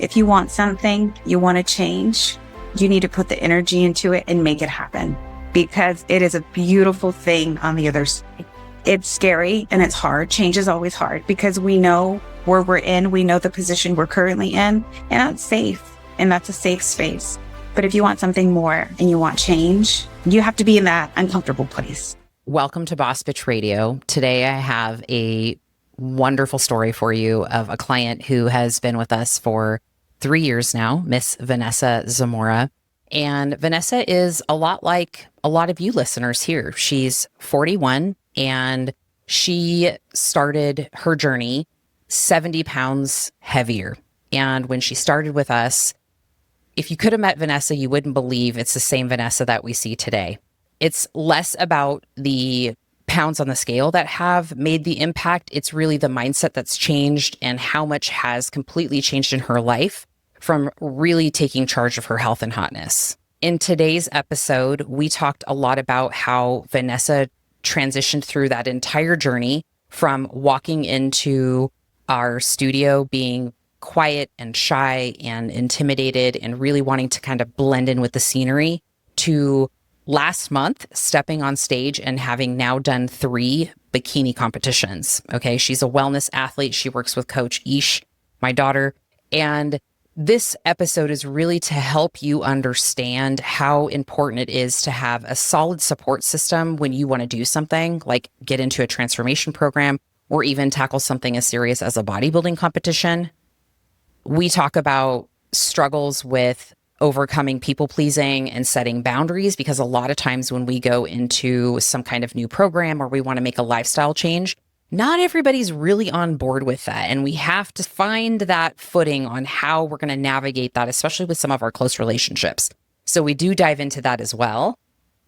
If you want something, you want to change, you need to put the energy into it and make it happen, because it is a beautiful thing on the other side. It's scary and it's hard. Change is always hard because we know where we're in. We know the position we're currently in, and it's safe, and that's a safe space. But if you want something more and you want change, you have to be in that uncomfortable place. Welcome to Boss Bitch Radio. Today I have a wonderful story for you of a client who has been with us for 3 years now, Miss Vanessa Zamora. And Vanessa is a lot like a lot of you listeners here. She's 41 and she started her journey 70 pounds heavier. And when she started with us, if you could have met Vanessa, you wouldn't believe it's the same Vanessa that we see today. It's less about the pounds on the scale that have made the impact. It's really the mindset that's changed and how much has completely changed in her life from really taking charge of her health and hotness. In today's episode, we talked a lot about how Vanessa transitioned through that entire journey from walking into our studio being quiet and shy and intimidated and really wanting to kind of blend in with the scenery to last month stepping on stage and having now done 3 bikini competitions. Okay. She's a wellness athlete. She works with Coach Ish, my daughter. And this episode is really to help you understand how important it is to have a solid support system when you want to do something like get into a transformation program or even tackle something as serious as a bodybuilding competition. We talk about struggles with overcoming people pleasing and setting boundaries, because a lot of times when we go into some kind of new program or we want to make a lifestyle change, not everybody's really on board with that. And we have to find that footing on how we're going to navigate that, especially with some of our close relationships. So we do dive into that as well.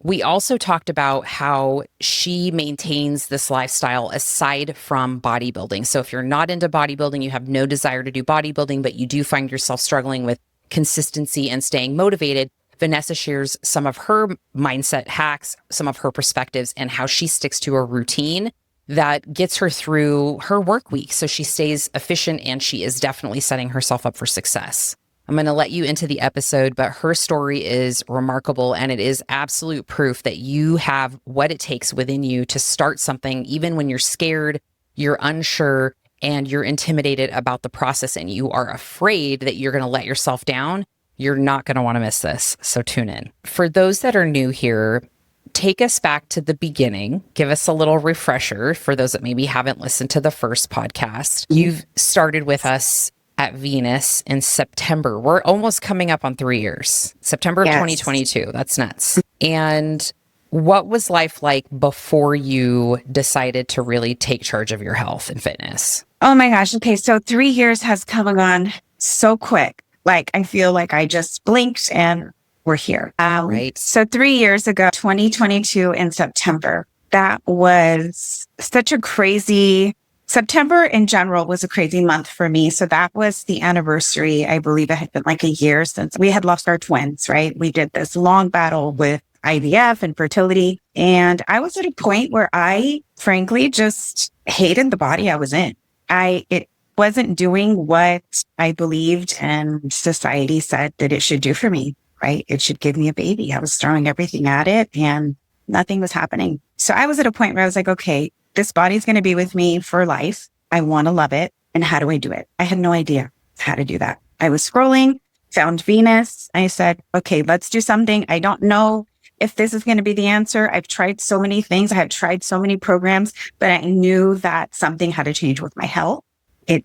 We also talked about how she maintains this lifestyle aside from bodybuilding. So if you're not into bodybuilding, you have no desire to do bodybuilding, but you do find yourself struggling with consistency and staying motivated, Vanessa shares some of her mindset hacks, some of her perspectives, and how she sticks to a routine that gets her through her work week. So she stays efficient and she is definitely setting herself up for success. I'm going to let you into the episode, but her story is remarkable and it is absolute proof that you have what it takes within you to start something, even when you're scared, you're unsure, and you're intimidated about the process and you are afraid that you're going to let yourself down. You're not going to want to miss this. So tune in. For those that are new here, take us back to the beginning. Give us a little refresher for those that maybe haven't listened to the first podcast. You've started with us at Venus in September. We're almost coming up on 3 years. September of 2022. That's nuts. And what was life like before you decided to really take charge of your health and fitness? Oh my gosh. Okay. So 3 years has come and gone so quick. Like, I feel like I just blinked and we're here. Right. So 3 years ago, 2022 in September, that was such a crazy, September in general was a crazy month for me. So that was the anniversary. I believe it had been like a year since we had lost our twins, right? We did this long battle with IVF and fertility. And I was at a point where I frankly just hated the body I was in. It wasn't doing what I believed and society said that it should do for me, right? It should give me a baby. I was throwing everything at it and nothing was happening. So I was at a point where I was like, okay, this body's going to be with me for life. I want to love it. And how do I do it? I had no idea how to do that. I was scrolling, found Venus. I said, okay, let's do something. I don't know if this is going to be the answer. I've tried so many things. I have tried so many programs, but I knew that something had to change with my health. I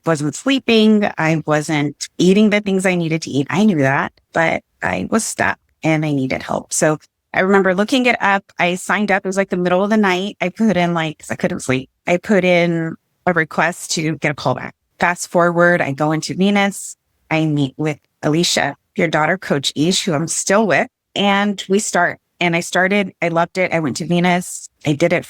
wasn't sleeping. I wasn't eating the things I needed to eat. I knew that, but I was stuck and I needed help. So I remember looking it up. I signed up. It was like the middle of the night. I put in 'cause I couldn't sleep. I put in a request to get a call back. Fast forward, I go into Venus. I meet with Alicia, your daughter, Coach Ish, who I'm still with. And we start. And I started. I loved it. I went to Venus. I did it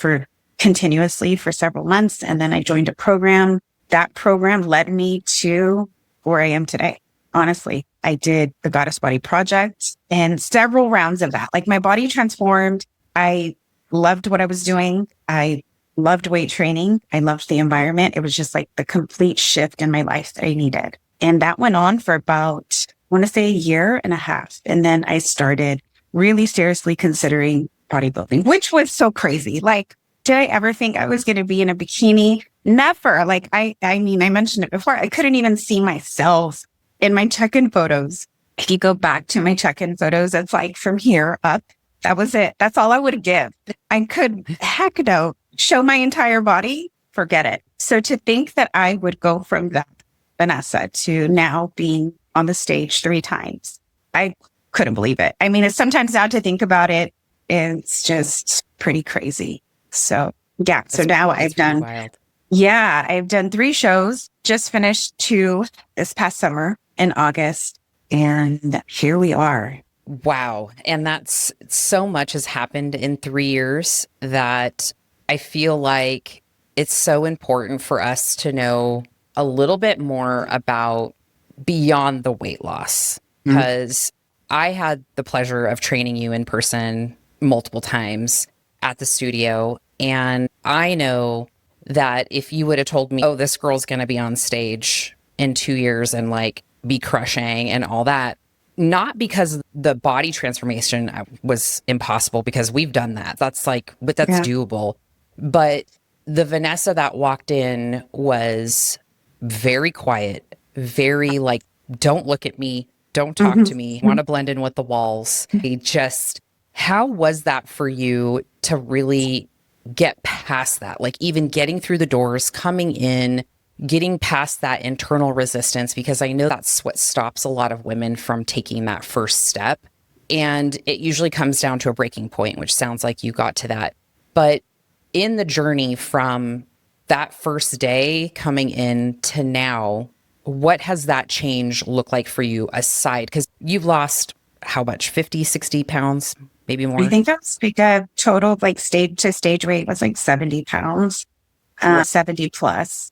continuously for several months. And then I joined a program. That program led me to where I am today. Honestly, I did the Goddess Body Project and several rounds of that. Like, my body transformed. I loved what I was doing. I loved weight training. I loved the environment. It was just like the complete shift in my life that I needed. And that went on for about, I want to say, a year and a half. And then I started really seriously considering bodybuilding, which was so crazy. Like, did I ever think I was going to be in a bikini? Never. Like, I mean, I mentioned it before. I couldn't even see myself in my check-in photos. If you go back to my check-in photos, it's like from here up. That was it. That's all I would give. I could, heck no, show my entire body. Forget it. So to think that I would go from that Vanessa to now being on the stage 3 times, I couldn't believe it. I mean, it's sometimes now to think about it, it's just pretty crazy. So yeah. So now I've done, wild. yeah, I've done 3 shows, just finished 2 this past summer in August. And here we are. Wow. And that's so much has happened in 3 years that I feel like it's so important for us to know a little bit more about beyond the weight loss. Because I had the pleasure of training you in person multiple times at the studio. And I know that if you would have told me, oh, this girl's going to be on stage in 2 years and like be crushing and all that, not because the body transformation was impossible, because we've done that. That's like, but that's doable. But the Vanessa that walked in was very quiet, very like, don't look at me, don't talk to me, want to blend in with the walls. How was that for you to really get past that? Like even getting through the doors, coming in, getting past that internal resistance, because I know that's what stops a lot of women from taking that first step. And it usually comes down to a breaking point, which sounds like you got to that. But in the journey from that first day coming in to now, what has that change look like for you aside? Because you've lost how much, 50, 60 pounds, maybe more? I think that's because total like stage to stage weight was like 70 pounds, 70 plus.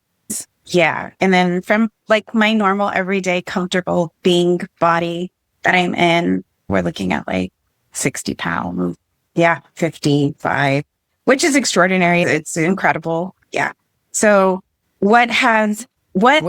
Yeah. And then from like my normal everyday comfortable being body that I'm in, we're looking at like 60 pounds. Yeah. 55, which is extraordinary. It's incredible. Yeah. So what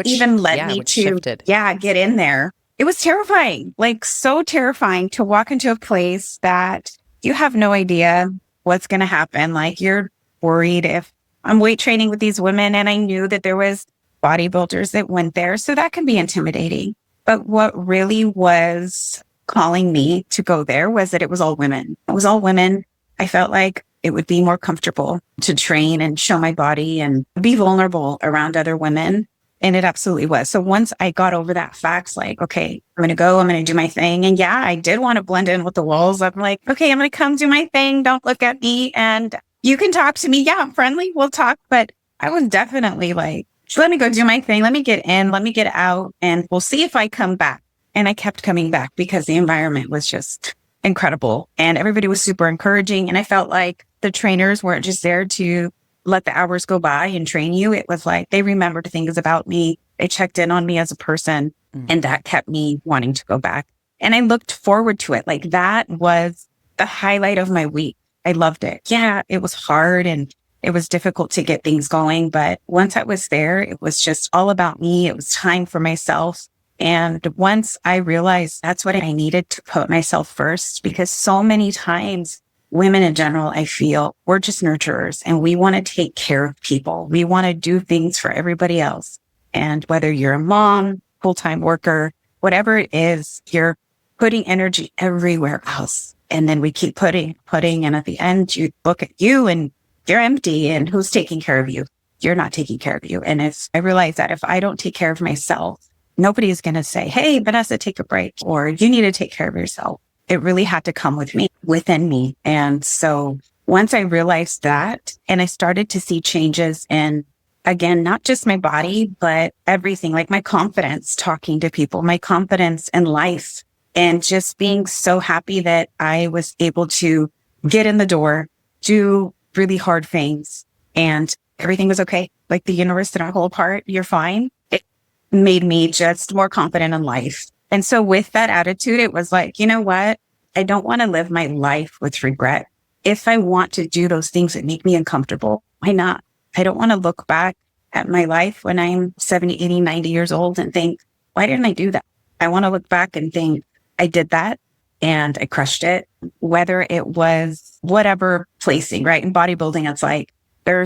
even led me to, shifted. get in there? It was terrifying, like so terrifying to walk into a place that you have no idea what's going to happen. Like you're worried if I'm weight training with these women, and I knew that there was bodybuilders that went there. So that can be intimidating. But what really was calling me to go there was that it was all women. It was all women. I felt like it would be more comfortable to train and show my body and be vulnerable around other women. And it absolutely was. So once I got over that fact, like, okay, I'm going to go, I'm going to do my thing. And yeah, I did want to blend in with the walls. I'm like, okay, I'm going to come do my thing. Don't look at me. And you can talk to me. Yeah, I'm friendly. We'll talk. But I was definitely like, let me go do my thing. Let me get in. Let me get out. And we'll see if I come back. And I kept coming back because the environment was just incredible. And everybody was super encouraging. And I felt like the trainers weren't just there to let the hours go by and train you. It was like they remembered things about me. They checked in on me as a person. And that kept me wanting to go back. And I looked forward to it. Like that was the highlight of my week. I loved it. Yeah, it was hard and it was difficult to get things going. But once I was there, it was just all about me. It was time for myself. And once I realized that's what I needed to put myself first, because so many times women in general, I feel we're just nurturers and we want to take care of people. We want to do things for everybody else. And whether you're a mom, full-time worker, whatever it is, you're putting energy everywhere else. And then we keep putting. And at the end, you look at you and you're empty. And who's taking care of you? You're not taking care of you. And I realize that if I don't take care of myself, nobody is going to say, hey, Vanessa, take a break, or you need to take care of yourself. It really had to come within me. And so once I realized that, and I started to see changes in, again, not just my body, but everything, like my confidence talking to people, my confidence in life, and just being so happy that I was able to get in the door, do really hard things, and everything was okay. Like the universe did not fall apart. You're fine. It made me just more confident in life. And so with that attitude, it was like, you know what? I don't want to live my life with regret. If I want to do those things that make me uncomfortable, why not? I don't want to look back at my life when I'm 70, 80, 90 years old and think, why didn't I do that? I want to look back and think I did that and I crushed it. Whether it was whatever placing, right? In bodybuilding, it's like they're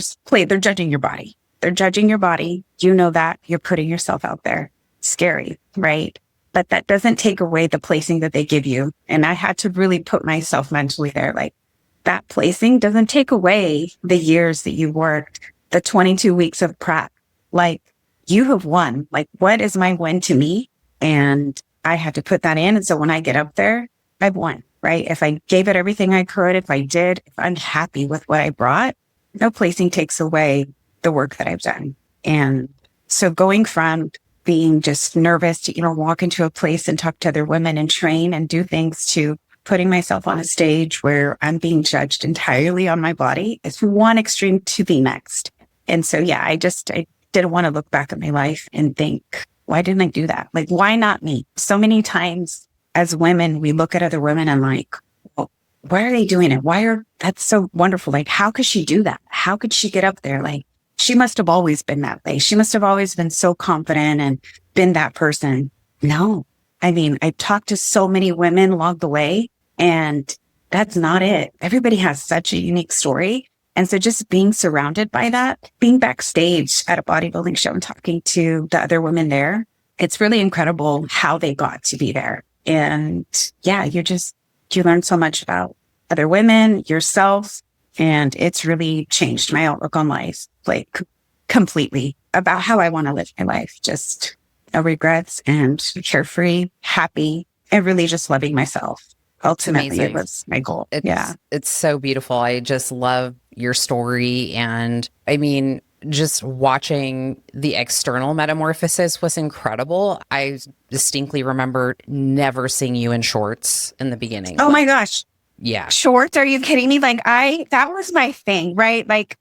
judging your body. They're judging your body. You know that you're putting yourself out there. Scary, right? But that doesn't take away the placing that they give you. And I had to really put myself mentally there. Like that placing doesn't take away the years that you worked, the 22 weeks of prep. Like you have won. Like what is my win to me? And I had to put that in. And so when I get up there, I've won, right? If I gave it everything I could, if I'm happy with what I brought, no placing takes away the work that I've done. And so going from being just nervous to, walk into a place and talk to other women and train and do things to putting myself on a stage where I'm being judged entirely on my body is one extreme to the next. And so, yeah, I didn't want to look back at my life and think, why didn't I do that? Like, why not me? So many times as women, we look at other women and like, well, why are they doing it? That's so wonderful. Like, how could she do that? How could she get up there? Like, she must have always been that way. She must have always been so confident and been that person. No, I mean, I talked to so many women along the way and that's not it. Everybody has such a unique story. And so just being surrounded by that, being backstage at a bodybuilding show and talking to the other women there, it's really incredible how they got to be there. And yeah, you learn so much about other women, yourself, and it's really changed my outlook on life, like completely about how I want to live my life. Just no regrets and carefree, happy, and really just loving myself. Ultimately, it was my goal. It's so beautiful. I just love your story. And I mean, just watching the external metamorphosis was incredible. I distinctly remember never seeing you in shorts in the beginning. Oh my gosh. Yeah. Shorts? Are you kidding me? Like that was my thing, right? Like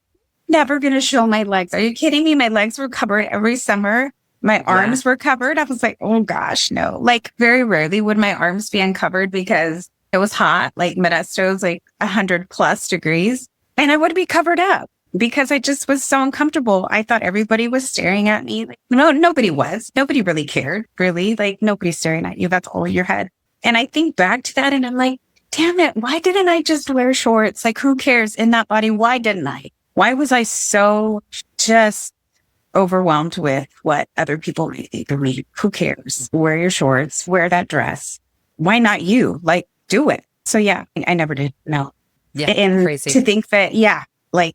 never going to show my legs. Are you kidding me? My legs were covered every summer. My arms were covered. I was like, oh gosh, no. Like very rarely would my arms be uncovered because it was hot. Like Modesto's like 100+ degrees and I would be covered up because I just was so uncomfortable. I thought everybody was staring at me. Like, no, nobody was. Nobody really cared, really. Like nobody's staring at you. That's all in your head. And I think back to that and I'm like, damn it. Why didn't I just wear shorts? Like who cares in that body? Why didn't I? Why was I so just overwhelmed with what other people may think of me? Who cares? Wear your shorts, wear that dress. Why not you? Like, do it. So yeah, I never did. No. Yeah. And crazy. To think that, like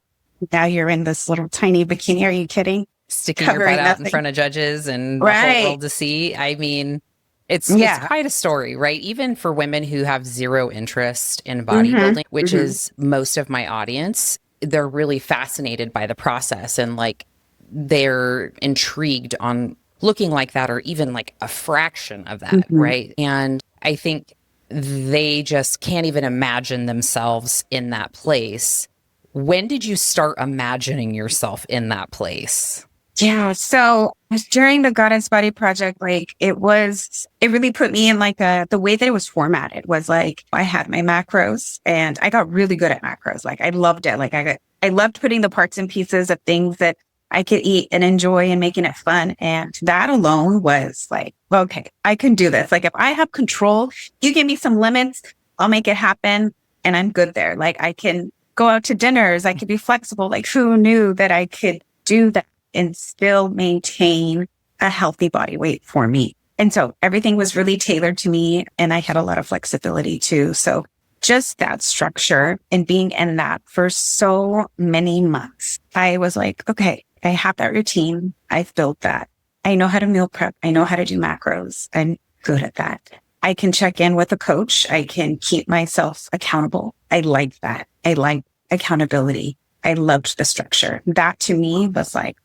now you're in this little tiny bikini. Are you kidding? Sticking your butt out in front of judges and the whole world to see. I mean, it's quite a story, right? Even for women who have zero interest in bodybuilding, which is most of my audience, they're really fascinated by the process and like they're intrigued on looking like that or even like a fraction of that, right? And I think they just can't even imagine themselves in that place. When did you start imagining yourself in that place? Yeah. So during the Goddess Body Project, like it really put me in like the way that it was formatted was like, I had my macros and I got really good at macros. Like I loved it. Like I loved putting the parts and pieces of things that I could eat and enjoy and making it fun. And that alone was like, okay, I can do this. Like if I have control, you give me some limits, I'll make it happen. And I'm good there. Like I can go out to dinners. I could be flexible. Like who knew that I could do that and still maintain a healthy body weight for me? And so everything was really tailored to me and I had a lot of flexibility too. So just that structure and being in that for so many months, I was like, okay, I have that routine. I've built that. I know how to meal prep. I know how to do macros. I'm good at that. I can check in with a coach. I can keep myself accountable. I like that. I like accountability. I loved the structure. That to me was like,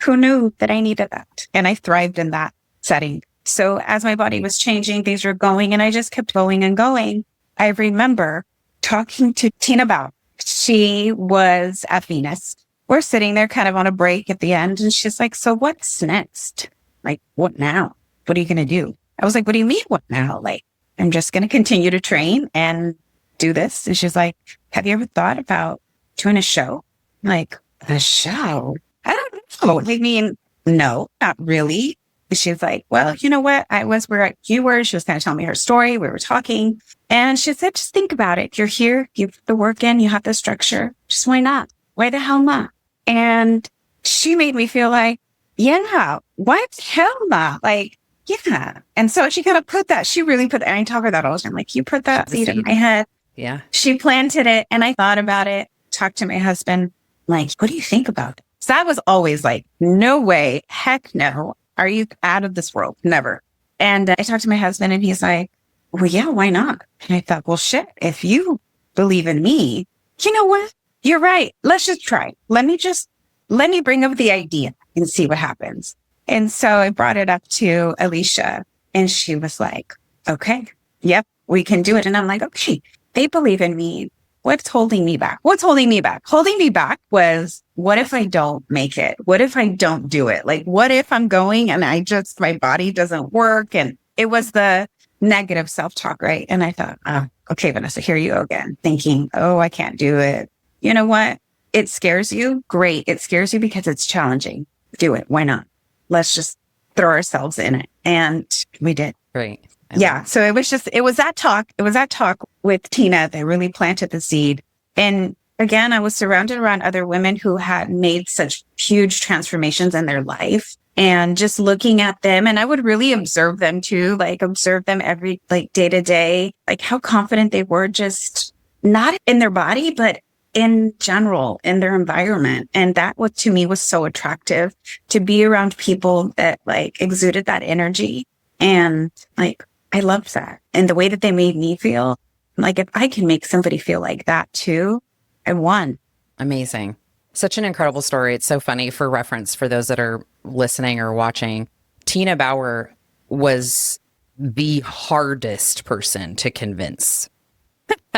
who knew that I needed that? And I thrived in that setting. So as my body was changing, things were going and I just kept going and going. I remember talking to Tina Bao. She was at Venus. We're sitting there kind of on a break at the end. And she's like, so what's next? Like, what now? What are you going to do? I was like, what do you mean? What now? Like, I'm just going to continue to train and do this. And she's like, have you ever thought about doing a show? I'm like, a show? I don't know. I mean, no, not really. she's like, well, you know what? I was where you were. She was kind of telling me her story. We were talking. And she said, just think about it. You're here. You put the work in. You have the structure. Just why not? Why the hell not? And she made me feel like, yeah, why the hell not? Like, yeah. And so she kind of put that, she really put, and I tell her that all the time, like, you put that seed in my head. Yeah. She planted it and I thought about it, talked to my husband, like, what do you think about it? So I was always like, no way, heck no. Are you out of this world? Never. And I talked to my husband and he's like, well, yeah, why not? And I thought, well, shit, if you believe in me, you know what? You're right. Let's just try. Let me bring up the idea and see what happens. And so I brought it up to Alicia and she was like, okay, yep, we can do it. And I'm like, okay, they believe in me. What's holding me back? What's holding me back? Holding me back was, what if I don't make it? What if I don't do it? Like, what if I'm going and my body doesn't work? And it was the negative self-talk, right? And I thought, oh, okay, Vanessa, here you go again, thinking, oh, I can't do it. You know what? It scares you. Great. It scares you because it's challenging. Do it. Why not? Let's just throw ourselves in it. And we did. Right. Yeah. So it was that talk with Tina that really planted the seed. And again, I was surrounded around other women who had made such huge transformations in their life and just looking at them. And I would really observe them too, like observe them every, like day to day, like how confident they were, just not in their body, but in general, in their environment. And that what to me was so attractive, to be around people that like exuded that energy. And like, I loved that. And the way that they made me feel, like if I can make somebody feel like that too, I won. Amazing. Such an incredible story. It's so funny, for reference, for those that are listening or watching, Tina Bauer was the hardest person to convince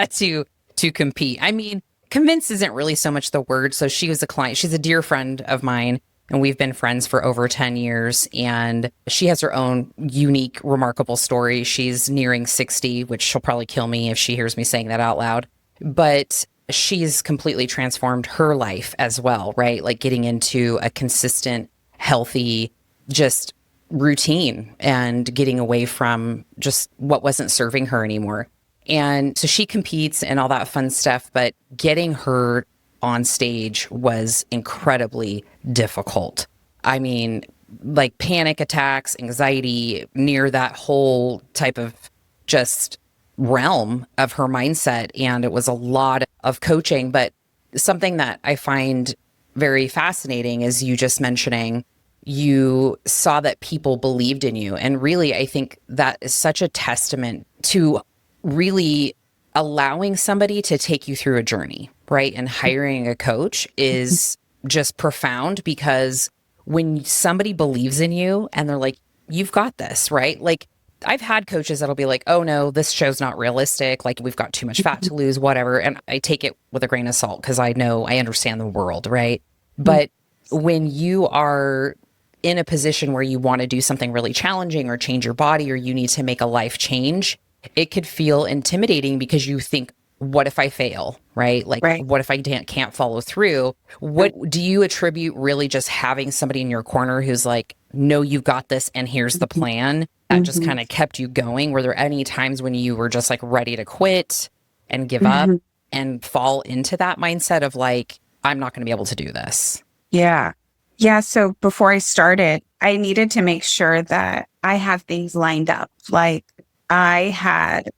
to compete. I mean, convince isn't really so much the word. So she was a client. She's a dear friend of mine, and we've been friends for over 10 years. And she has her own unique, remarkable story. She's nearing 60, which she'll probably kill me if she hears me saying that out loud. But she's completely transformed her life as well, right? Like getting into a consistent, healthy, just routine and getting away from just what wasn't serving her anymore. And so she competes and all that fun stuff, but getting her on stage was incredibly difficult. I mean, like panic attacks, anxiety, near that whole type of just realm of her mindset. And it was a lot of coaching. But something that I find very fascinating is you just mentioning you saw that people believed in you. And really, I think that is such a testament to really allowing somebody to take you through a journey, right? And hiring a coach is just profound, because when somebody believes in you and they're like, you've got this, right? Like I've had coaches that'll be like, oh no, this show's not realistic. Like we've got too much fat to lose, whatever. And I take it with a grain of salt because I know, I understand the world, right? But when you are in a position where you want to do something really challenging or change your body, or you need to make a life change, it could feel intimidating because you think, what if I fail, right? Like, what if I can't follow through? What do you attribute really just having somebody in your corner who's like, no, you've got this, and here's the plan, that just kind of kept you going? Were there any times when you were just like ready to quit and give up and fall into that mindset of like, I'm not going to be able to do this? Yeah. Yeah. So before I started, I needed to make sure that I had things lined up. Like I had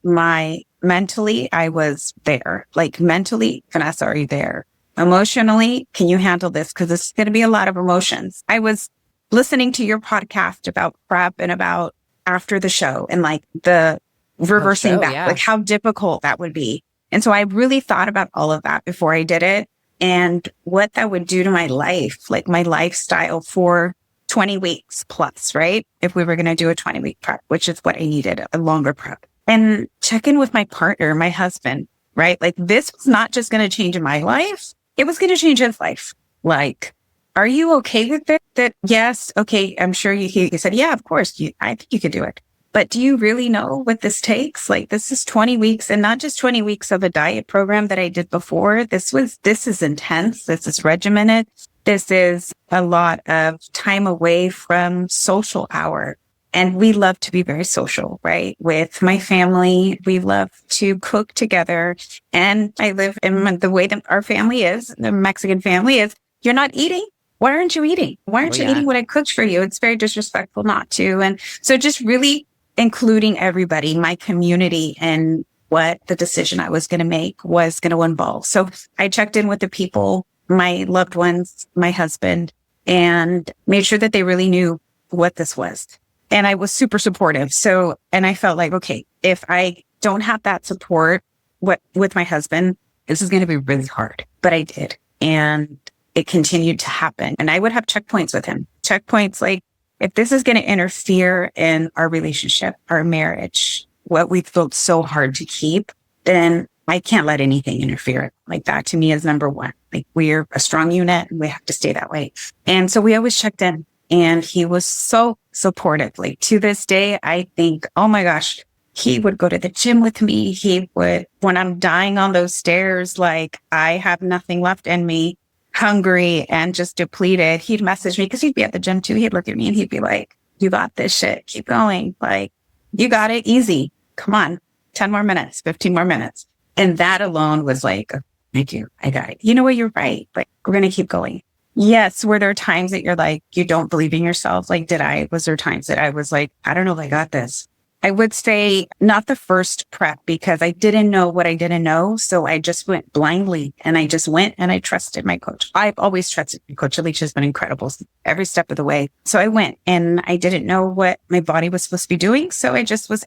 mentally, I was there. Like mentally, Vanessa, are you there? Emotionally, can you handle this? Because it's going to be a lot of emotions. I was listening to your podcast about prep and about after the show and like the reversing back, like how difficult that would be. And so I really thought about all of that before I did it and what that would do to my life, like my lifestyle for 20 weeks plus, right? If we were going to do a 20-week prep, which is what I needed, a longer prep. And check in with my partner, my husband, right? Like this was not just going to change my life. It was going to change his life. Like, are you okay with it? That yes. Okay. I'm sure he said, yeah, of course. I think you could do it. But do you really know what this takes? Like this is 20 weeks and not just 20 weeks of a diet program that I did before. This is intense. This is regimented. This is a lot of time away from social hour. And we love to be very social, right? With my family, we love to cook together. And I live in the way that our family is, the Mexican family is, you're not eating. Why aren't you eating? Why aren't you eating what I cooked for you? It's very disrespectful not to. And so just really including everybody, my community, and what the decision I was going to make was going to involve. So I checked in with the people, my loved ones, my husband, and made sure that they really knew what this was. And I was super supportive. So, and I felt like, okay, if I don't have that support with my husband, this is going to be really hard. But I did. And it continued to happen. And I would have checkpoints with him. Checkpoints like, if this is going to interfere in our relationship, our marriage, what we've built so hard to keep, then I can't let anything interfere. Like that to me is number one. Like we're a strong unit and we have to stay that way. And so we always checked in, and he was so supportive. Like to this day, I think, oh my gosh, he would go to the gym with me. He would, when I'm dying on those stairs, like I have nothing left in me, hungry and just depleted, he'd message me because he'd be at the gym too. He'd look at me and he'd be like, you got this shit. Keep going. Like you got it easy. Come on. 10 more minutes, 15 more minutes. And that alone was like, thank you. I got it. You know what? You're right. Like we're going to keep going. Yes. Were there times that you're like, you don't believe in yourself? Like, was there times that I was like, I don't know if I got this? I would say not the first prep because I didn't know what I didn't know. So I just went blindly, and I just went and I trusted my coach. I've always trusted my coach. Alicia has been incredible every step of the way. So I went and I didn't know what my body was supposed to be doing. So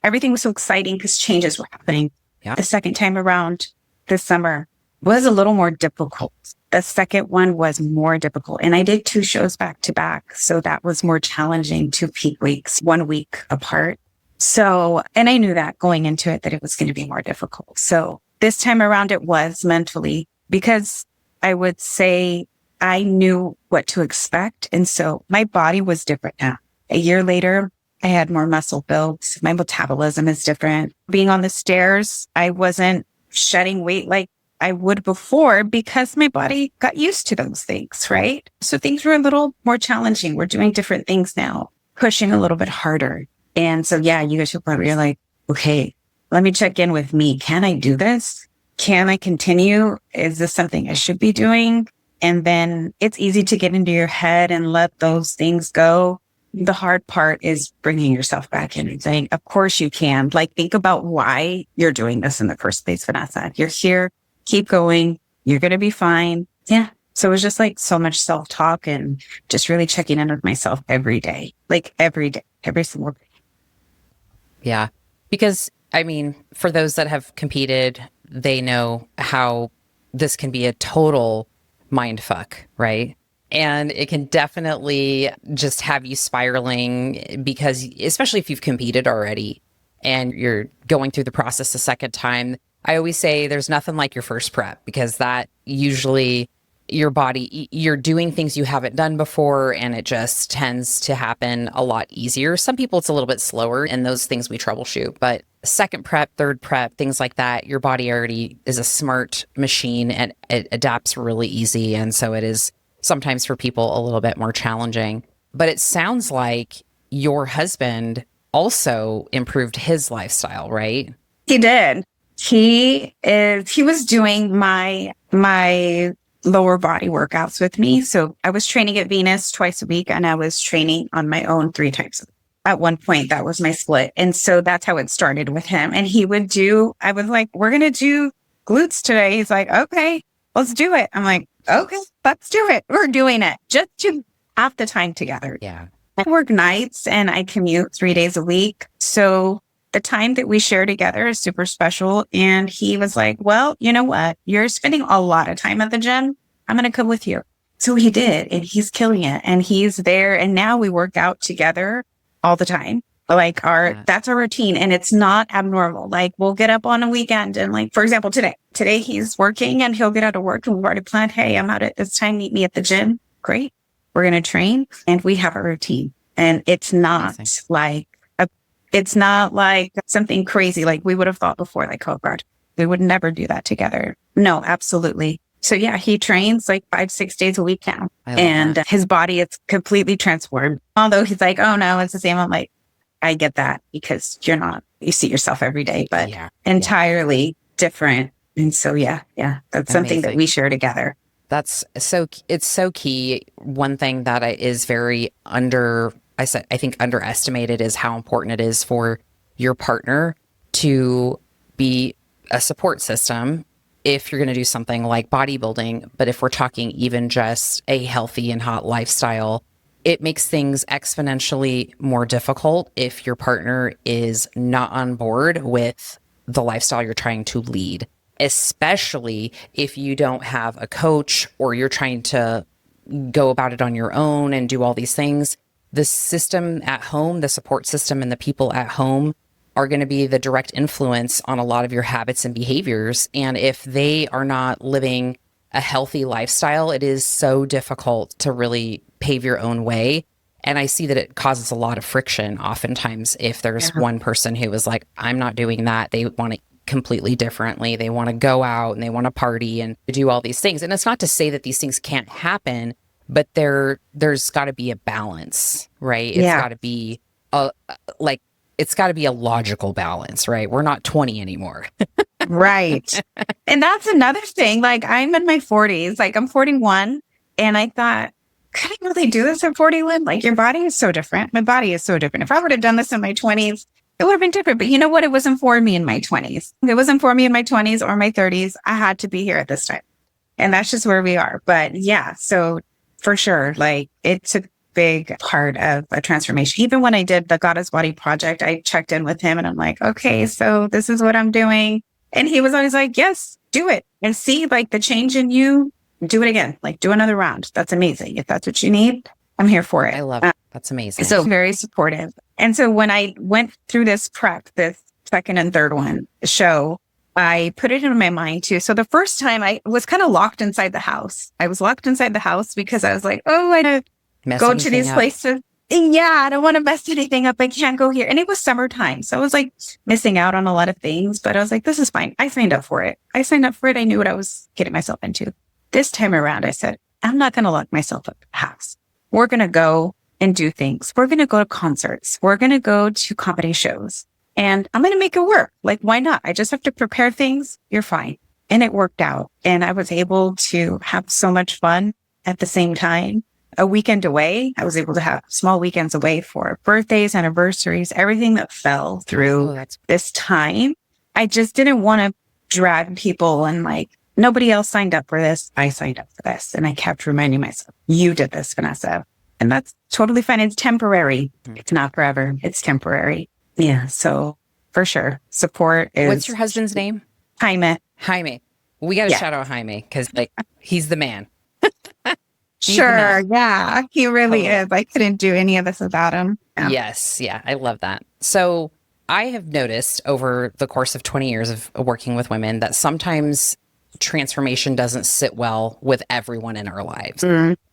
everything was so exciting because changes were happening. Yeah. The second time around this summer was a little more difficult. The second one was more difficult. And I did 2 shows back to back. So that was more challenging, 2 peak weeks, 1 week apart. So, and I knew that going into it, that it was going to be more difficult. So this time around it was mentally, because I would say I knew what to expect. And so my body was different now. A year later, I had more muscle build. My metabolism is different. Being on the stairs, I wasn't shedding weight like I would before because my body got used to those things, right? So things were a little more challenging. We're doing different things now, pushing a little bit harder. And so, yeah, you guys you're like, okay, let me check in with me. Can I do this? Can I continue? Is this something I should be doing? And then it's easy to get into your head and let those things go. The hard part is bringing yourself back in and saying, of course you can. Like, think about why you're doing this in the first place, Vanessa. You're here. Keep going. You're going to be fine. Yeah. So it was just like so much self-talk and just really checking in with myself every day, like every day, every single day. Yeah. Because, I mean, for those that have competed, they know how this can be a total mind fuck, right? And it can definitely just have you spiraling because, especially if you've competed already and you're going through the process a second time, I always say there's nothing like your first prep, because that usually your body, you're doing things you haven't done before, and it just tends to happen a lot easier. Some people it's a little bit slower, and those things we troubleshoot, but second prep, third prep, things like that, your body already is a smart machine and it adapts really easy. And so it is sometimes for people a little bit more challenging. But it sounds like your husband also improved his lifestyle, right? He did. He was doing my lower body workouts with me. So I was training at Venus twice a week, and I was training on my own 3 times a week. At one point, that was my split. And so that's how it started with him. And I was like, we're going to do glutes today. He's like, okay, let's do it. I'm like, okay, let's do it. We're doing it just to have the time together. Yeah. I work nights and I commute 3 days a week. So the time that we share together is super special. And he was like, well, you know what? You're spending a lot of time at the gym. I'm going to come with you. So he did. And he's killing it. And he's there. And now we work out together all the time. Like that's our routine. And it's not abnormal. Like we'll get up on a weekend and, like, for example, today he's working and he'll get out of work and we've already planned, hey, I'm out at this time. Meet me at the gym. Great. We're going to train and we have a routine. And it's not it's not like something crazy like we would have thought before, like, oh God, we would never do that together. No, absolutely. So yeah, he trains like 5-6 days a week now. I love And that. his body is completely transformed. Although he's like, oh no, it's the same. I'm like, I get that because you see yourself every day, but Yeah. entirely different. And so, yeah, that's something that Amazing. we share together. It's so key. One thing that is very I think underestimated is how important it is for your partner to be a support system if you're going to do something like bodybuilding. But if we're talking even just a healthy and hot lifestyle, it makes things exponentially more difficult if your partner is not on board with the lifestyle you're trying to lead, especially if you don't have a coach or you're trying to go about it on your own and do all these things. The system at home, the support system, and the people at home are going to be the direct influence on a lot of your habits and behaviors. And if they are not living a healthy lifestyle, it is so difficult to really pave your own way. And I see that it causes a lot of friction oftentimes if there's one person who is like, I'm not doing that. They want it completely differently. They want to go out and they want to party and do all these things. And it's not to say that these things can't happen, but there's got to be a balance, right? It's got to be it's got to be a logical balance, right? We're not 20 anymore. Right. And that's another thing. Like I'm in my 40s, like I'm 41. And I thought, could I really do this at 41? Like your body is so different. My body is so different. If I would have done this in my 20s, it would have been different. But you know what? It wasn't for me in my 20s. It wasn't for me in my 20s or my 30s. I had to be here at this time. And that's just where we are. But yeah, so for sure, like it's a big part of a transformation. Even when I did the Goddess Body project, I checked in with him and I'm like, okay, so this is what I'm doing. And he was always like, yes, do it and see like the change in you. Do it again, like do another round. That's amazing. If that's what you need, I'm here for it. I love it. That's amazing. So very supportive. And so when I went through this prep, this second and third show, I put it in my mind too. So the first time I was kind of locked inside the house. I was locked inside the house because I was like, oh, I don't go to these places. Yeah, I don't want to mess anything up. I can't go here. And it was summertime. So I was like missing out on a lot of things, but I was like, this is fine. I signed up for it. I knew what I was getting myself into. This time around, I said, I'm not going to lock myself up in the house. We're going to go and do things. We're going to go to concerts. We're going to go to comedy shows and I'm going to make it work. Like, why not? I just have to prepare things. You're fine. And it worked out. And I was able to have so much fun at the same time. A weekend away, I was able to have small weekends away for birthdays, anniversaries, everything that fell through this time. I just didn't want to drag people and like, nobody else signed up for this. I signed up for this. And I kept reminding myself, you did this, Vanessa. And that's totally fine. It's temporary. It's not forever. It's temporary. Yeah. So for sure. Support is. What's your husband's name? Jaime. Jaime. We got to shout out Jaime because like he's the man. Sure. Yeah. He really is. I couldn't do any of this without him. Yeah. Yes. Yeah. I love that. So I have noticed over the course of 20 years of working with women that sometimes transformation doesn't sit well with everyone in our lives.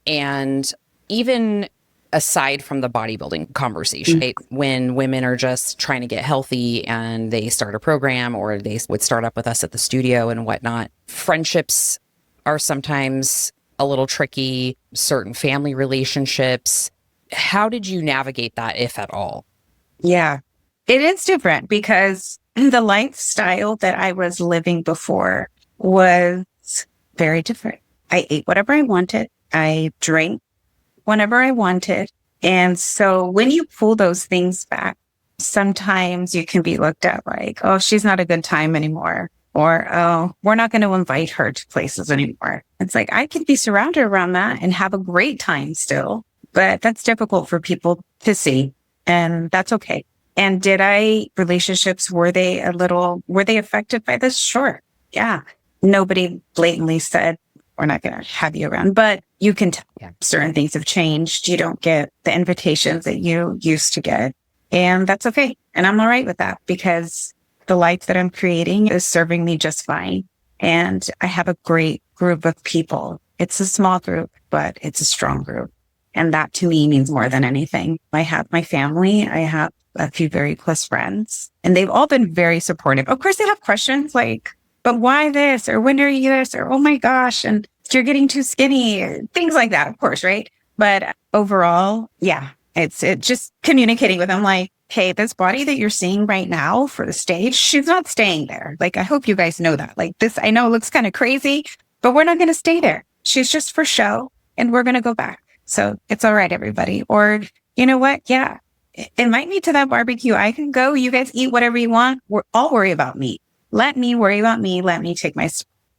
And even aside from the bodybuilding conversation, when women are just trying to get healthy and they start a program or they would start up with us at the studio and whatnot, friendships are sometimes a little tricky, certain family relationships. How did you navigate that, if at all? Yeah, it is different because the lifestyle that I was living before was very different. I ate whatever I wanted. I drank whenever I wanted. And so when you pull those things back, sometimes you can be looked at like, oh, she's not a good time anymore. Or, oh, we're not going to invite her to places anymore. It's like, I could be surrounded around that and have a great time still, but that's difficult for people to see. And that's okay. And relationships, were they affected by this? Sure. Yeah. Nobody blatantly said, we're not going to have you around, but you can tell certain things have changed. You don't get the invitations that you used to get. And that's okay. And I'm all right with that because the life that I'm creating is serving me just fine. And I have a great group of people. It's a small group, but it's a strong group. And that to me means more than anything. I have my family. I have a few very close friends, and they've all been very supportive. Of course, they have questions like, but why this? Or when are you this? Or, oh my gosh, and you're getting too skinny, things like that, of course, right? But overall, yeah, it's just communicating with them like, hey, this body that you're seeing right now for the stage, she's not staying there. Like, I hope you guys know that. Like, this, I know looks kind of crazy, but we're not going to stay there. She's just for show and we're going to go back. So it's all right, everybody. Or, you know what? Yeah, invite me to that barbecue. I can go. You guys eat whatever you want. I'll worry about me. Let me worry about me. Let me take my.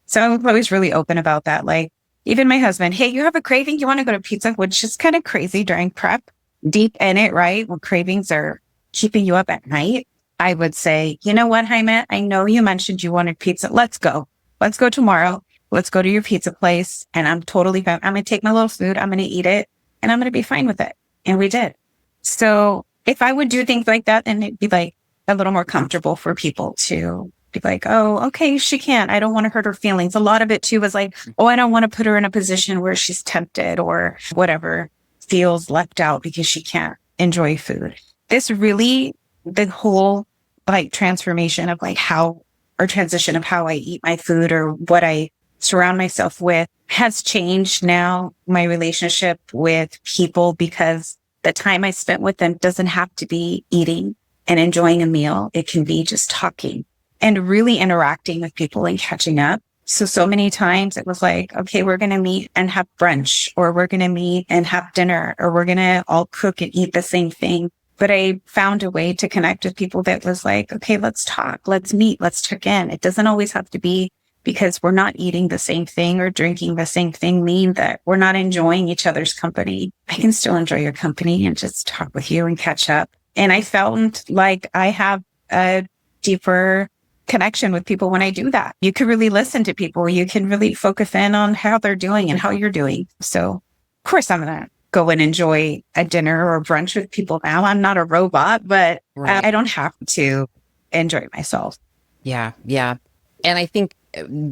So I was always really open about that. Like, even my husband, hey, you have a craving? You want to go to pizza? Which is kind of crazy during prep, deep in it, right? When cravings are keeping you up at night. I would say, you know what, Jaime? I know you mentioned you wanted pizza. Let's go. Let's go tomorrow. Let's go to your pizza place. And I'm totally fine. I'm going to take my little food. I'm going to eat it and I'm going to be fine with it. And we did. So if I would do things like that, then it'd be like a little more comfortable for people to be like, oh, okay, she can't. I don't want to hurt her feelings. A lot of it too was like, oh, I don't want to put her in a position where she's tempted or whatever, feels left out because she can't enjoy food. This really, the whole like transformation of like how, or transition of how I eat my food or what I surround myself with has changed now my relationship with people, because the time I spent with them doesn't have to be eating and enjoying a meal. It can be just talking and really interacting with people and catching up. So many times it was like, okay, we're going to meet and have brunch, or we're going to meet and have dinner, or we're going to all cook and eat the same thing. But I found a way to connect with people that was like, okay, let's talk, let's meet, let's check in. It doesn't always have to be because we're not eating the same thing or drinking the same thing mean that we're not enjoying each other's company. I can still enjoy your company and just talk with you and catch up. And I felt like I have a deeper connection with people when I do that. You can really listen to people. You can really focus in on how they're doing and how you're doing. So of course I'm going to go and enjoy a dinner or brunch with people now. I'm not a robot, but right. I don't have to enjoy myself. Yeah. Yeah. And I think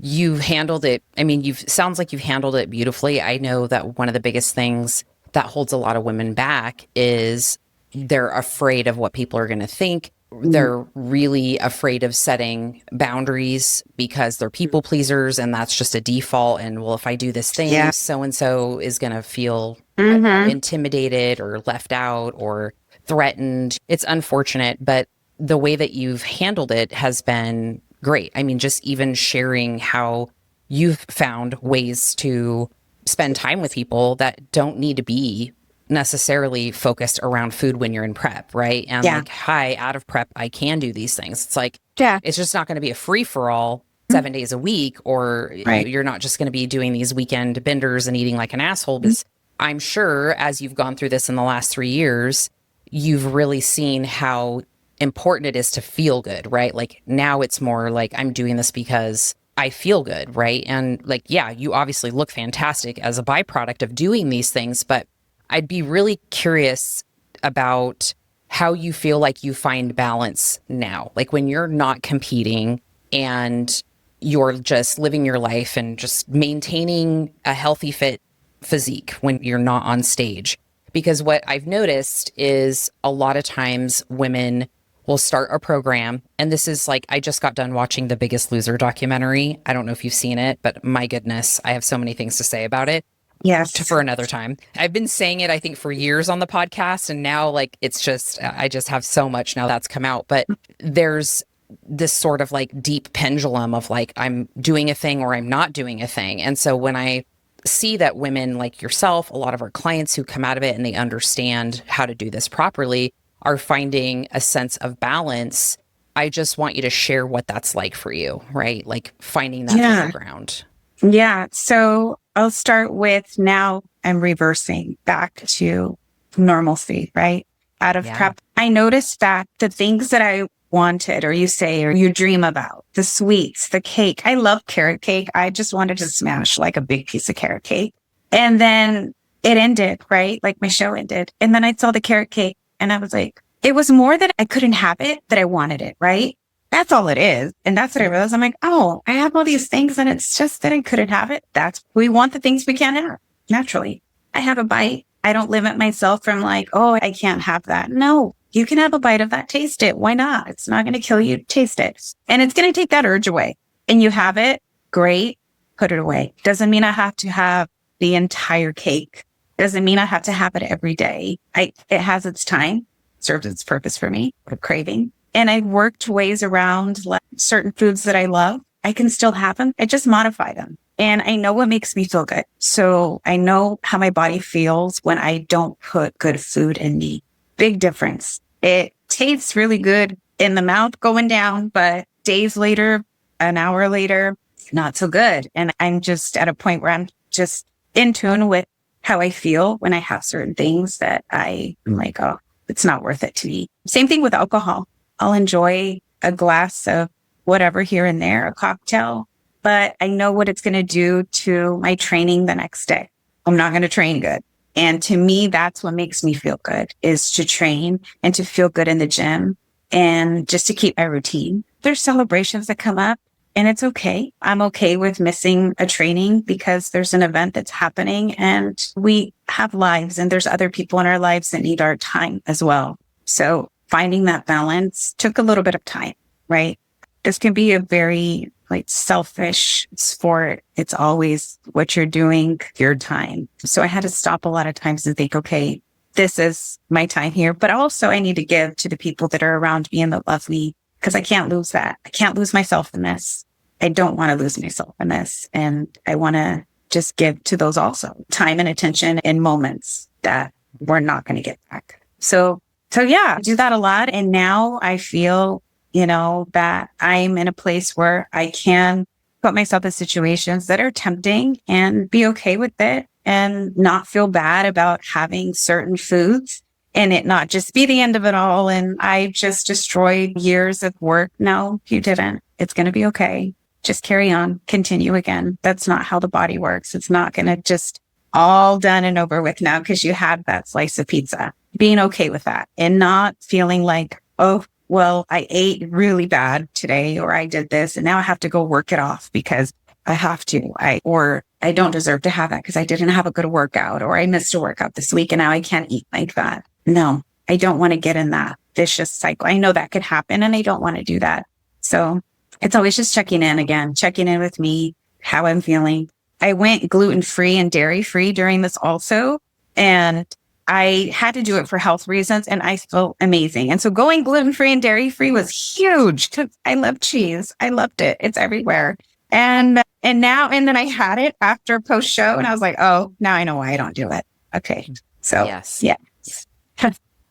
you've handled it. I mean, sounds like you've handled it beautifully. I know that one of the biggest things that holds a lot of women back is they're afraid of what people are going to think. They're really afraid of setting boundaries because they're people pleasers, and that's just a default. And well, if I do this thing, so-and-so is going to feel intimidated or left out or threatened. It's unfortunate, but the way that you've handled it has been great. I mean, just even sharing how you've found ways to spend time with people that don't need to be necessarily focused around food when you're in prep, right? And like, hi, out of prep, I can do these things. It's like, it's just not going to be a free for all 7 days a week, or you're not just going to be doing these weekend benders and eating like an asshole. Because I'm sure as you've gone through this in the last 3 years, you've really seen how important it is to feel good, right? Like now it's more like I'm doing this because I feel good, right? And like, yeah, you obviously look fantastic as a byproduct of doing these things, but I'd be really curious about how you feel like you find balance now. Like when you're not competing and you're just living your life and just maintaining a healthy, fit physique when you're not on stage. Because what I've noticed is a lot of times women will start a program, and this is like, I just got done watching the Biggest Loser documentary. I don't know if you've seen it, but my goodness, I have so many things to say about it. Yes. For another time. I've been saying it, I think, for years on the podcast. And now like, it's just, I just have so much now that's come out. But there's this sort of like deep pendulum of like, I'm doing a thing or I'm not doing a thing. And so when I see that women like yourself, a lot of our clients who come out of it and they understand how to do this properly are finding a sense of balance, I just want you to share what that's like for you, right? Like finding that middle ground. Yeah. So I'll start with now I'm reversing back to normalcy, right? Out of prep. I noticed that the things that I wanted, or you say, or you dream about, the sweets, the cake. I love carrot cake. I just wanted to smash like a big piece of carrot cake. And then it ended, right? Like my show ended. And then I saw the carrot cake and I was like, it was more that I couldn't have it, that I wanted it, right? That's all it is. And that's what I realized. I'm like, oh, I have all these things and it's just that I couldn't have it. We want the things we can't have naturally. I have a bite. I don't limit myself from like, oh, I can't have that. No, you can have a bite of that. Taste it. Why not? It's not going to kill you. Taste it. And it's going to take that urge away. and you have it, great, put it away. Doesn't mean I have to have the entire cake. Doesn't mean I have to have it every day. It has its time, serves its purpose for me, for craving. And I worked ways around like certain foods that I love. I can still have them. I just modify them. And I know what makes me feel good. So I know how my body feels when I don't put good food in me. Big difference. It tastes really good in the mouth going down, but days later, an hour later, not so good. And I'm just at a point where I'm just in tune with how I feel when I have certain things that I'm like, oh, it's not worth it to me. Same thing with alcohol. I'll enjoy a glass of whatever here and there, a cocktail, but I know what it's going to do to my training the next day. I'm not going to train good. And to me, that's what makes me feel good, is to train and to feel good in the gym and just to keep my routine. There's celebrations that come up and it's okay. I'm okay with missing a training because there's an event that's happening and we have lives and there's other people in our lives that need our time as well. So finding that balance took a little bit of time, right? This can be a very like selfish sport. It's always what you're doing, your time. So I had to stop a lot of times and think, okay, this is my time here, but also I need to give to the people that are around me and that love me because I can't lose that. I can't lose myself in this. I don't want to lose myself in this. And I want to just give to those also time and attention in moments that we're not going to get back. So yeah, I do that a lot. And now I feel, that I'm in a place where I can put myself in situations that are tempting and be okay with it and not feel bad about having certain foods and it not just be the end of it all. And I just destroyed years of work. No, you didn't. It's going to be okay. Just carry on, continue again. That's not how the body works. It's not going to just all done and over with now because you had that slice of pizza. Being okay with that and not feeling like, oh, well, I ate really bad today or I did this and now I have to go work it off because I have to. Or I don't deserve to have that because I didn't have a good workout or I missed a workout this week and now I can't eat like that. No, I don't want to get in that vicious cycle. I know that could happen and I don't want to do that. So it's always just checking in with me, how I'm feeling. I went gluten-free and dairy-free during this also. And I had to do it for health reasons and I felt amazing. And so going gluten-free and dairy-free was huge because I love cheese. I loved it. It's everywhere. And then I had it after post-show and I was like, oh, now I know why I don't do it. Okay. So yes. Yeah.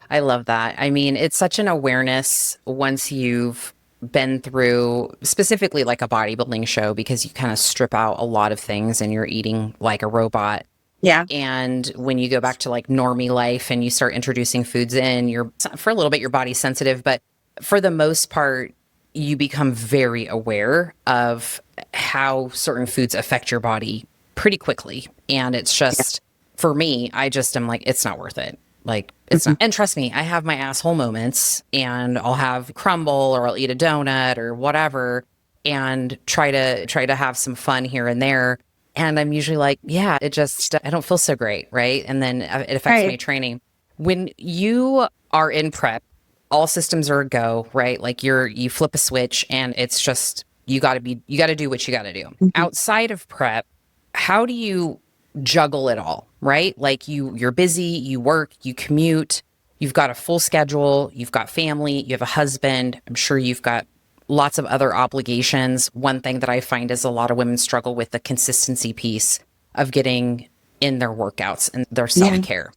I love that. I mean, it's such an awareness once you've been through specifically like a bodybuilding show because you kind of strip out a lot of things and you're eating like a robot. Yeah. And when you go back to like normie life and you start introducing foods in, for a little bit, your body's sensitive, but for the most part, you become very aware of how certain foods affect your body pretty quickly. And it's just, for me, I just am like, it's not worth it. Like it's not, and trust me, I have my asshole moments and I'll have crumble or I'll eat a donut or whatever and try to have some fun here and there. And I'm usually like, yeah, I don't feel so great. Right. And then it affects my training. When you are in prep, all systems are a go, right? Like you flip a switch and it's just, you got to do what you got to do. Outside of prep, how do you juggle it all, right? Like you're busy, you work, you commute, you've got a full schedule, you've got family, you have a husband. I'm sure you've got lots of other obligations. One thing that I find is a lot of women struggle with the consistency piece of getting in their workouts and their self-care.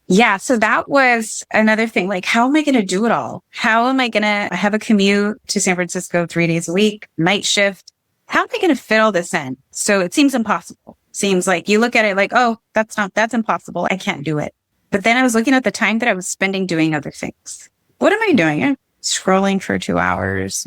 Yeah. So that was another thing. Like, how am I going to do it all? How am I going to have a commute to San Francisco 3 days a week, night shift? How am I going to fit all this in? So it seems impossible. Seems like you look at it like, oh, that's impossible. I can't do it. But then I was looking at the time that I was spending doing other things. What am I doing? I'm scrolling for 2 hours,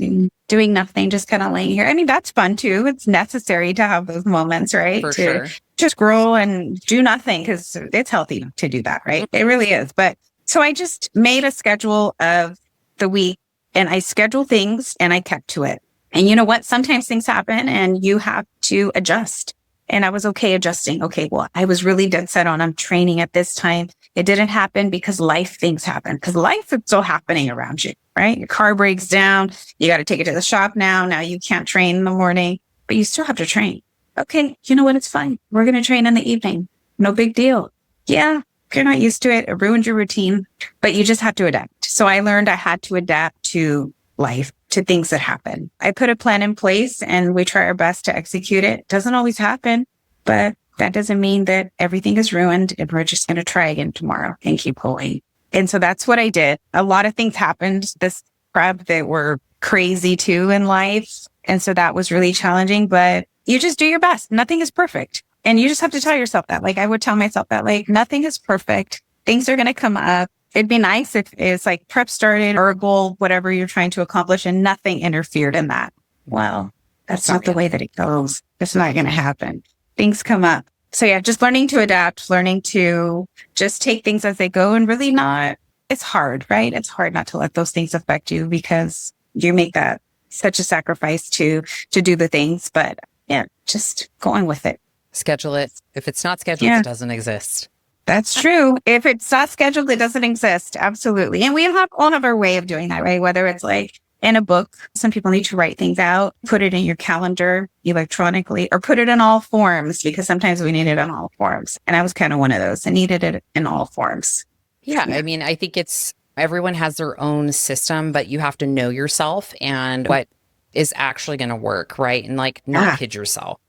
doing nothing, just kind of laying here. I mean, that's fun too. It's necessary to have those moments, right? For sure. Just scroll and do nothing because it's healthy to do that, right? It really is. But so I just made a schedule of the week and I scheduled things and I kept to it. And you know what? Sometimes things happen and you have to adjust. And I was okay adjusting. Okay, well, I was really dead set on I'm training at this time It didn't happen because things happen, because life is still happening around you, right? Your car breaks down. You got to take it to the shop now. Now you can't train in the morning, but you still have to train. Okay. You know what? It's fine. We're going to train in the evening. No big deal. Yeah. If you're not used to it, it ruined your routine, but you just have to adapt. So I learned I had to adapt to life, to things that happen. I put a plan in place and we try our best to execute it. Doesn't always happen, but that doesn't mean that everything is ruined and we're just going to try again tomorrow and keep going. And so that's what I did. A lot of things happened this prep that were crazy too in life. And so that was really challenging, but you just do your best. Nothing is perfect. And you just have to tell yourself that. Like I would tell myself that, like, nothing is perfect. Things are going to come up. It'd be nice if it's like prep started or a goal, whatever you're trying to accomplish, and nothing interfered in that. Well, that's not the way that it goes. It's not going to happen. Things come up. So yeah, just learning to adapt, learning to just take things as they go and really it's hard, right? It's hard not to let those things affect you because you make that such a sacrifice to do the things, but yeah, just going with it. Schedule it. If it's not scheduled, it doesn't exist. That's true. If it's not scheduled, it doesn't exist. Absolutely. And we all have our way of doing that, right? Whether it's like in a book, some people need to write things out, put it in your calendar electronically, or put it in all forms, because sometimes we need it in all forms. And I was kind of one of those. I needed it in all forms. Yeah. I mean, I think everyone has their own system, but you have to know yourself and what is actually going to work, right? And like not kid yourself.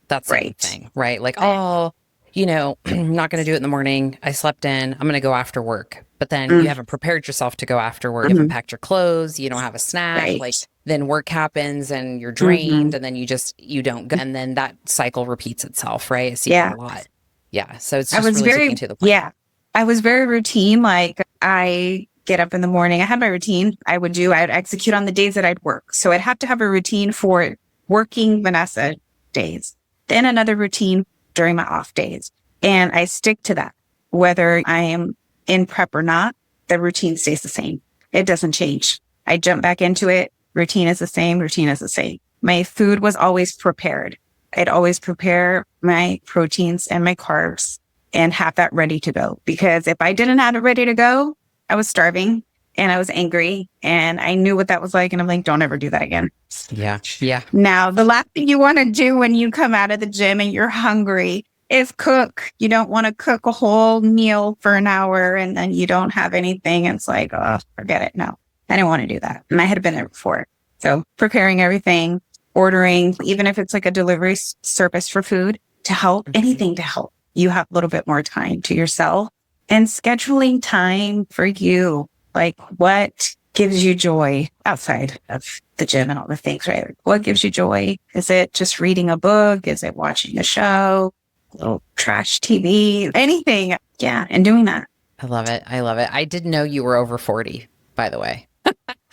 That's the thing, right? Like, I'm not going to do it in the morning. I slept in. I'm going to go after work. But then you haven't prepared yourself to go after work. You haven't packed your clothes. You don't have a snack. Right. Like then work happens and you're drained and then you don't go. And then that cycle repeats itself, right? I see it a lot. Yeah. So it's just really sticking to the point. Yeah. I was very routine. Like I get up in the morning. I had my routine. I would execute on the days that I'd work. So I'd have to have a routine for working Vanessa days, then another routine during my off days. And I stick to that. Whether I am in prep or not, the routine stays the same. It doesn't change. I jump back into it. Routine is the same. My food was always prepared. I'd always prepare my proteins and my carbs and have that ready to go. Because if I didn't have it ready to go, I was starving and I was angry and I knew what that was like. And I'm like, don't ever do that again. Yeah. Yeah. Now, the last thing you want to do when you come out of the gym and you're hungry is cook. You don't want to cook a whole meal for an hour and then you don't have anything. It's like, oh, forget it. No, I didn't want to do that. And I had been there before. So preparing everything, ordering, even if it's like a delivery service for food to help, anything to help. You have a little bit more time to yourself and scheduling time for you. Like what gives you joy outside of the gym and all the things, right? What gives you joy? Is it just reading a book? Is it watching a show? Little trash TV, anything. Yeah. And doing that. I love it. I didn't know you were over 40, by the way.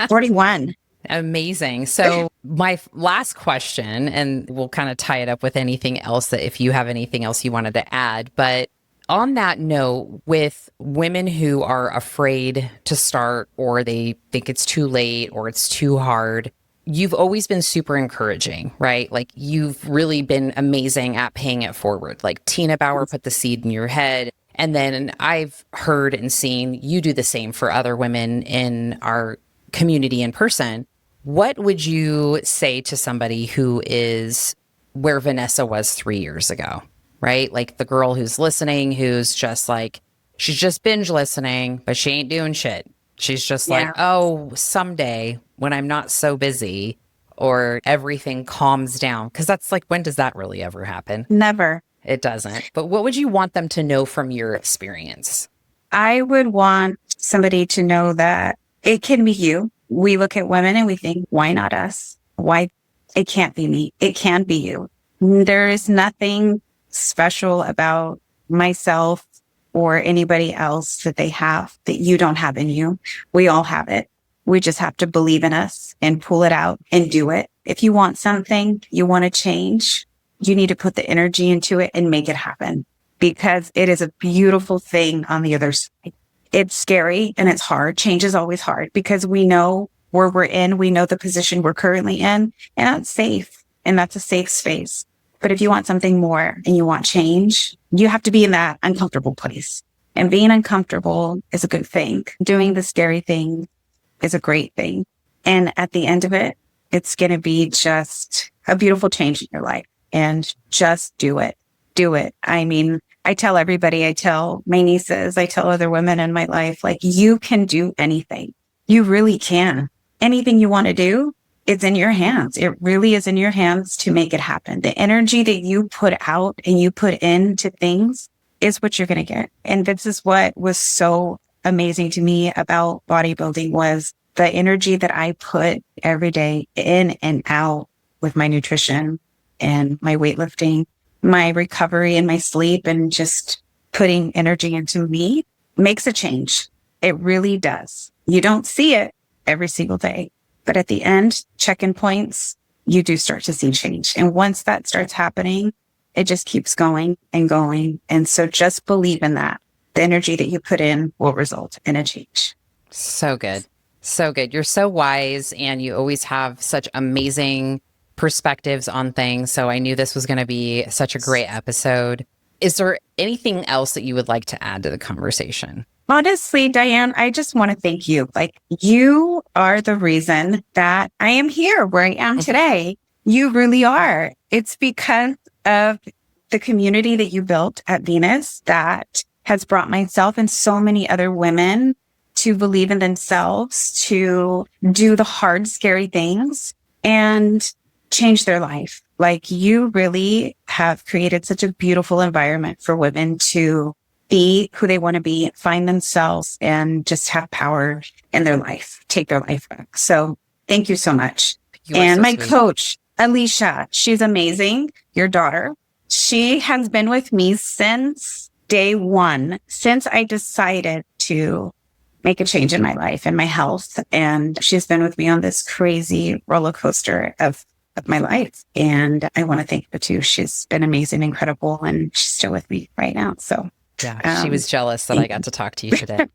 41. Amazing. So my last question, and we'll kind of tie it up with anything else that if you have anything else you wanted to add, but on that note, with women who are afraid to start or they think it's too late or it's too hard, you've always been super encouraging, right? Like you've really been amazing at paying it forward. Like Tina Bauer put the seed in your head. And then I've heard and seen you do the same for other women in our community in person. What would you say to somebody who is where Vanessa was 3 years ago, right? Like the girl who's listening, who's just like, she's just binge listening, but she ain't doing shit. She's just like, oh, someday when I'm not so busy or everything calms down. Because that's like, when does that really ever happen? Never. It doesn't. But what would you want them to know from your experience? I would want somebody to know that it can be you. We look at women and we think, why not us? Why? It can't be me. It can be you. There is nothing special about myself or anybody else that they have that you don't have in you. We all have it. We just have to believe in us and pull it out and do it. If you want something, you want to change, you need to put the energy into it and make it happen, because it is a beautiful thing on the other side. It's scary and it's hard. Change is always hard because we know where we're in. We know the position we're currently in, and that's safe, and that's a safe space. But if you want something more and you want change, you have to be in that uncomfortable place. And being uncomfortable is a good thing. Doing the scary thing is a great thing. And at the end of it, it's going to be just a beautiful change in your life. And just do it. Do it. I mean, I tell everybody, I tell my nieces, I tell other women in my life, like, you can do anything. You really can. Anything you want to do, it's in your hands. It really is in your hands to make it happen. The energy that you put out and you put into things is what you're going to get. And this is what was so amazing to me about bodybuilding, was the energy that I put every day in and out with my nutrition and my weightlifting, my recovery and my sleep, and just putting energy into me makes a change. It really does. You don't see it every single day, but at the end, check-in points, you do start to see change. And once that starts happening, it just keeps going and going. And so just believe in that. The energy that you put in will result in a change. So good. So good. You're so wise, and you always have such amazing perspectives on things. So I knew this was going to be such a great episode. Is there anything else that you would like to add to the conversation? Honestly, Diane, I just want to thank you. Like, you are the reason that I am here where I am today. You really are. It's because of the community that you built at Venus that has brought myself and so many other women to believe in themselves, to do the hard, scary things and change their life. Like, you really have created such a beautiful environment for women to be who they want to be, find themselves, and just have power in their life, take their life back. So thank you so much. And my coach, Alicia, she's amazing. Your daughter, she has been with me since day one, since I decided to make a change in my life and my health. And she's been with me on this crazy roller coaster of my life. And I want to thank her too. She's been amazing, incredible, and she's still with me right now. So yeah, she was jealous that I got to talk to you today.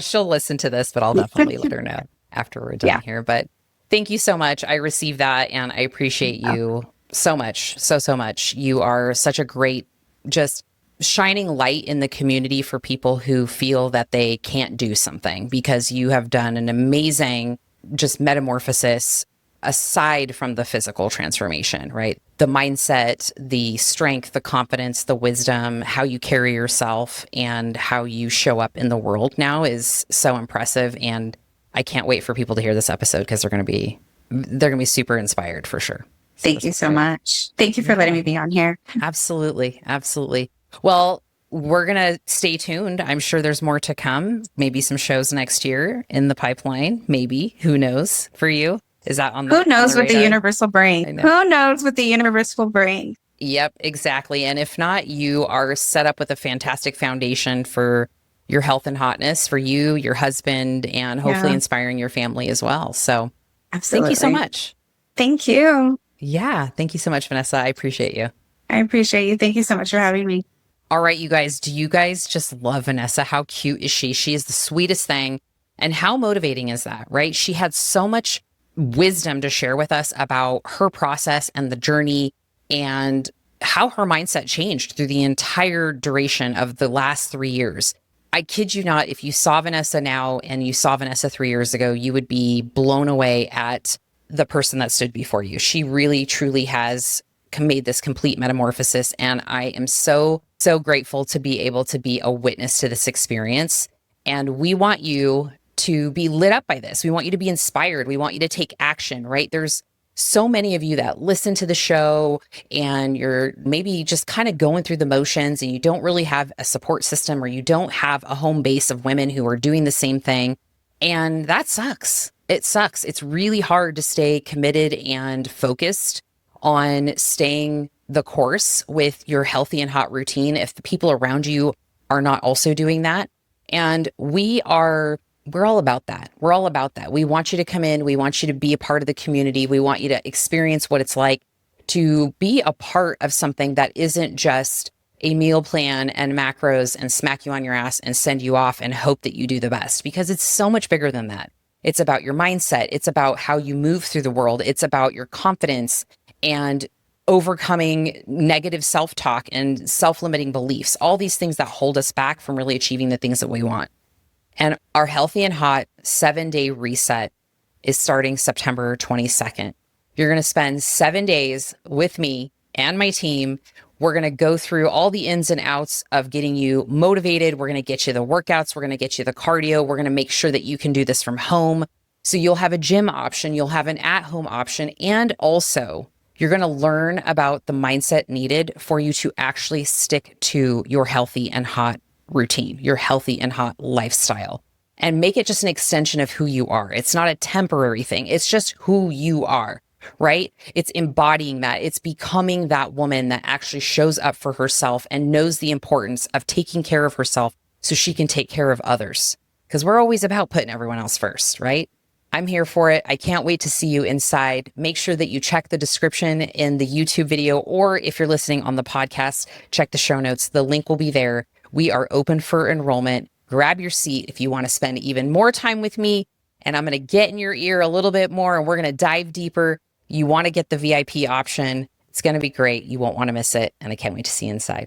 She'll listen to this, but I'll definitely let her know after we're done here. But thank you so much. I received that, and I appreciate you so much. So much. You are such a great, just shining light in the community for people who feel that they can't do something, because you have done an amazing just metamorphosis aside from the physical transformation, right? The mindset, the strength, the confidence, the wisdom, how you carry yourself and how you show up in the world now is so impressive. And I can't wait for people to hear this episode, because they're going to be super inspired for sure. Thank you so much. Thank you for letting me be on here. Absolutely. Absolutely. Well, we're going to stay tuned. I'm sure there's more to come. Maybe some shows next year in the pipeline. Maybe. Who knows for you? Is that on the Who knows with with the universal brain? Who knows with the universal brain? Yep, exactly. And if not, you are set up with a fantastic foundation for your health and hotness for you, your husband, and hopefully inspiring your family as well. So Thank you so much. Thank you. Yeah. Thank you so much, Vanessa. I appreciate you. I appreciate you. Thank you so much for having me. All right, you guys, do you guys just love Vanessa? How cute is she? She is the sweetest thing. And how motivating is that, right? She had so much wisdom to share with us about her process and the journey and how her mindset changed through the entire duration of the last 3 years. I kid you not, if you saw Vanessa now and you saw Vanessa 3 years ago, you would be blown away at the person that stood before you. She really, truly has made this complete metamorphosis. And I am so grateful to be able to be a witness to this experience. And we want you to be lit up by this. We want you to be inspired. We want you to take action, right? There's so many of you that listen to the show and you're maybe just kind of going through the motions and you don't really have a support system, or you don't have a home base of women who are doing the same thing. And that sucks. It sucks. It's really hard to stay committed and focused on staying the course with your healthy and hot routine if the people around you are not also doing that. And we're all about that. We're all about that. We want you to come in. We want you to be a part of the community. We want you to experience what it's like to be a part of something that isn't just a meal plan and macros and smack you on your ass and send you off and hope that you do the best, because it's so much bigger than that. It's about your mindset. It's about how you move through the world. It's about your confidence and overcoming negative self-talk and self-limiting beliefs, all these things that hold us back from really achieving the things that we want. And our Healthy and Hot 7-day reset is starting September 22nd. You're going to spend 7 days with me and my team. We're going to go through all the ins and outs of getting you motivated. We're going to get you the workouts. We're going to get you the cardio. We're going to make sure that you can do this from home. So you'll have a gym option, you'll have an at-home option, and also you're going to learn about the mindset needed for you to actually stick to your healthy and hot routine, your healthy and hot lifestyle, and make it just an extension of who you are. It's not a temporary thing. It's just who you are, right? It's embodying that. It's becoming that woman that actually shows up for herself and knows the importance of taking care of herself so she can take care of others. Because we're always about putting everyone else first, right? I'm here for it. I can't wait to see you inside. Make sure that you check the description in the YouTube video, or if you're listening on the podcast, check the show notes. The link will be there. We are open for enrollment. Grab your seat if you want to spend even more time with me, and I'm going to get in your ear a little bit more, and we're going to dive deeper. You want to get the VIP option. It's going to be great. You won't want to miss it, and I can't wait to see you inside.